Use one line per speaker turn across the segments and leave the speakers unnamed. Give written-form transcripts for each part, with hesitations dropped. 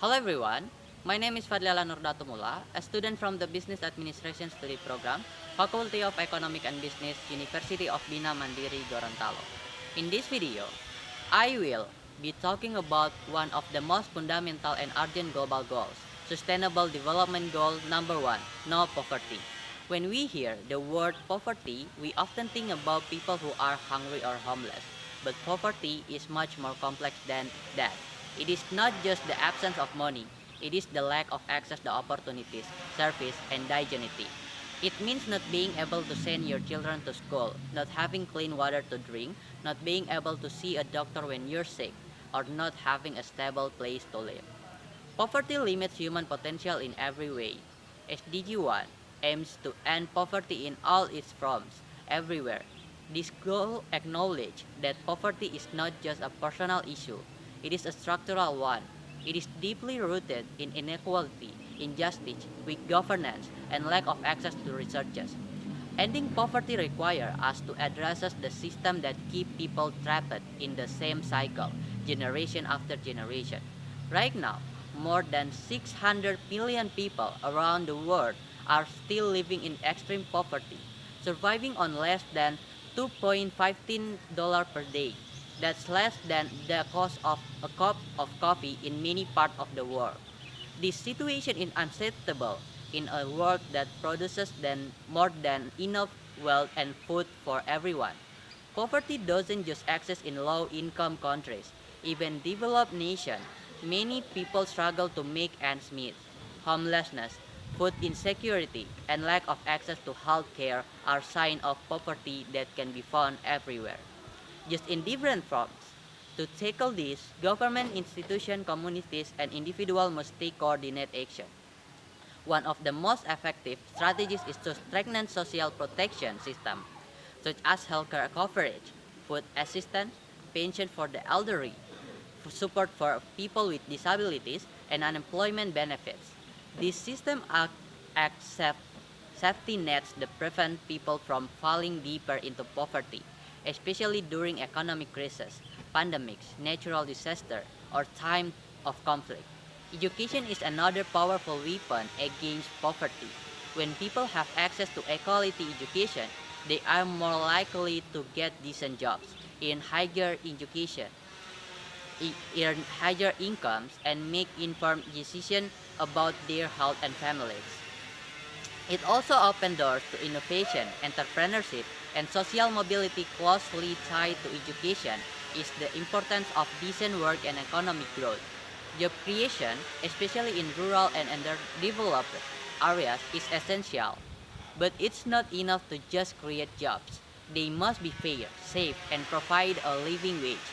Hello everyone, my name is Alan Nur Datumula, a student from the Business Administration Study Program, Faculty of Economic and Business, University of Bina Mandiri Gorontalo. In this video, I will be talking about one of the most fundamental and urgent global goals, Sustainable Development Goal number 1, no poverty. When we hear the word poverty, we often think about people who are hungry or homeless, but poverty is much more complex than that. It is not just the absence of money, it is the lack of access to opportunities, service, and dignity. It means not being able to send your children to school, not having clean water to drink, not being able to see a doctor when you're sick, or not having a stable place to live. Poverty limits human potential in every way. SDG 1 aims to end poverty in all its forms, everywhere. This goal acknowledges that poverty is not just a personal issue, it is a structural one. It is deeply rooted in inequality, injustice, weak governance, and lack of access to resources. Ending poverty requires us to address the system that keep people trapped in the same cycle, generation after generation. Right now, more than 600 million people around the world are still living in extreme poverty, surviving on less than $2.15 per day. That's less than the cost of a cup of coffee in many parts of the world. This situation is unacceptable in a world that produces more than enough wealth and food for everyone. Poverty doesn't just exist in low-income countries. Even developed nations, many people struggle to make ends meet. Homelessness, food insecurity, and lack of access to health care are signs of poverty that can be found everywhere, just in different forms. To tackle this, government, institutions, communities, and individuals must take coordinated action. One of the most effective strategies is to strengthen social protection systems, such as healthcare coverage, food assistance, pension for the elderly, support for people with disabilities, and unemployment benefits. These systems act safety nets that prevent people from falling deeper into poverty, especially during economic crises, pandemics, natural disaster, or time of conflict. Education is another powerful weapon against poverty. When people have access to quality education, they are more likely to get decent jobs, in higher education, earn higher incomes, and make informed decisions about their health and families. It also opens doors to innovation, entrepreneurship, and social mobility. Closely tied to education is the importance of decent work and economic growth. Job creation, especially in rural and underdeveloped areas, is essential. But it's not enough to just create jobs. They must be fair, safe, and provide a living wage.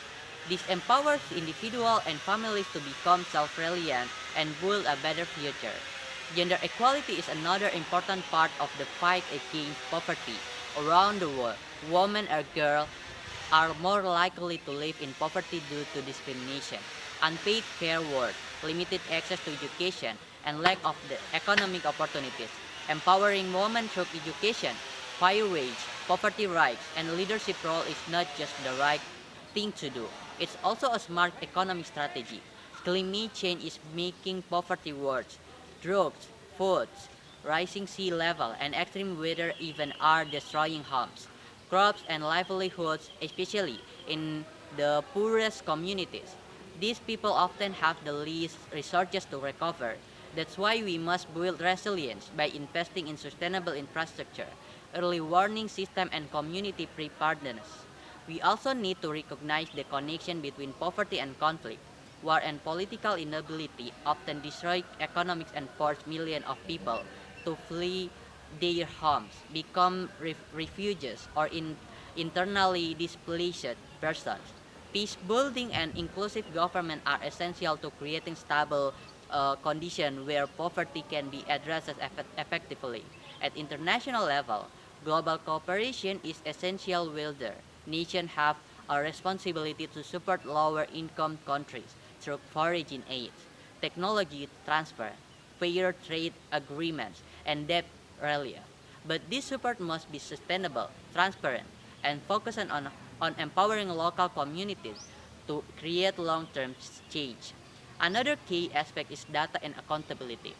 This empowers individuals and families to become self-reliant and build a better future. Gender equality is another important part of the fight against poverty. Around the world, women and girls are more likely to live in poverty due to discrimination, unpaid care work, limited access to education, and lack of the economic opportunities. Empowering women through education, fair wage, poverty rights, and leadership role is not just the right thing to do. It's also a smart economic strategy. Climate change is making poverty worse. Droughts, floods, rising sea level, and extreme weather even are destroying homes, crops, and livelihoods, especially in the poorest communities. These people often have the least resources to recover. That's why we must build resilience by investing in sustainable infrastructure, early warning system, and community preparedness. We also need to recognize the connection between poverty and conflict. War and political instability often destroy economics and force millions of people to flee their homes, become refugees, or internally displaced persons. Peace building and inclusive government are essential to creating stable conditions where poverty can be addressed effectively. At international level, global cooperation is essential whether nations have a responsibility to support lower income countries through foreign aid, technology transfer, fair trade agreements, and debt relief. But this support must be sustainable, transparent, and focused on empowering local communities to create long-term change. Another key aspect is data and accountability.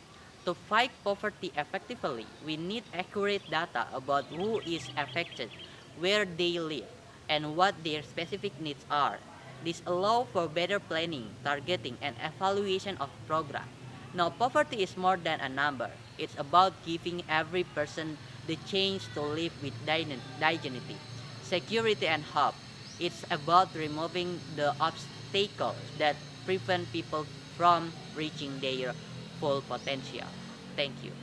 To fight poverty effectively, we need accurate data about who is affected, where they live, and what their specific needs are. This allows for better planning, targeting, and evaluation of programs. Now, poverty is more than a number. It's about giving every person the chance to live with dignity, security, and hope. It's about removing the obstacles that prevent people from reaching their full potential. Thank you.